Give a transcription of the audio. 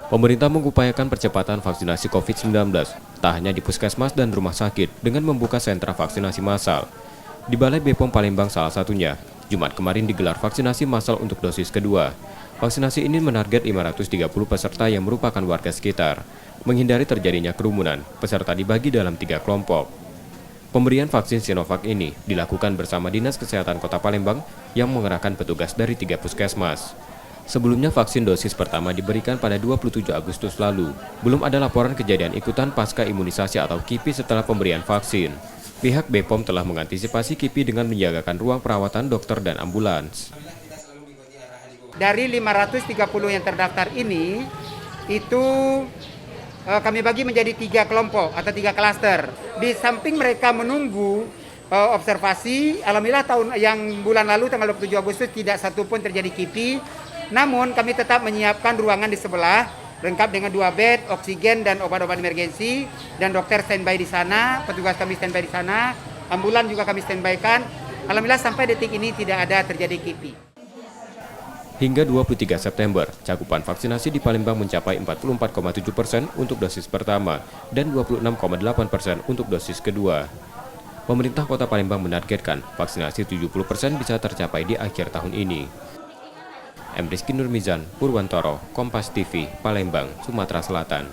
Pemerintah mengupayakan percepatan vaksinasi COVID-19, tak hanya di puskesmas dan rumah sakit, dengan membuka sentra vaksinasi massal. Di Balai BPOM Palembang salah satunya, Jumat kemarin digelar vaksinasi massal untuk dosis kedua. Vaksinasi ini menarget 530 peserta yang merupakan warga sekitar. Menghindari terjadinya kerumunan, peserta dibagi dalam 3 kelompok. Pemberian vaksin Sinovac ini dilakukan bersama Dinas Kesehatan Kota Palembang yang mengerahkan petugas dari 3 puskesmas. Sebelumnya vaksin dosis pertama diberikan pada 27 Agustus lalu. Belum ada laporan kejadian ikutan pasca imunisasi atau KIPI setelah pemberian vaksin. Pihak BPOM telah mengantisipasi KIPI dengan menjagakan ruang perawatan dokter dan ambulans. Dari 530 yang terdaftar ini, itu kami bagi menjadi 3 kelompok atau 3 klaster. Di samping mereka menunggu observasi, alhamdulillah tahun yang bulan lalu tanggal 27 Agustus tidak satu pun terjadi KIPI. Namun kami tetap menyiapkan ruangan di sebelah, lengkap dengan 2 bed, oksigen dan obat-obat emergensi, dan dokter standby di sana, petugas kami standby di sana, ambulan juga kami standbykan. Alhamdulillah sampai detik ini tidak ada terjadi KIPI. Hingga 23 September, cakupan vaksinasi di Palembang mencapai 44,7% untuk dosis pertama dan 26,8% untuk dosis kedua. Pemerintah Kota Palembang menargetkan vaksinasi 70% bisa tercapai di akhir tahun ini. M. Rizky Nurmizan, Purwantoro, Kompas TV, Palembang, Sumatera Selatan.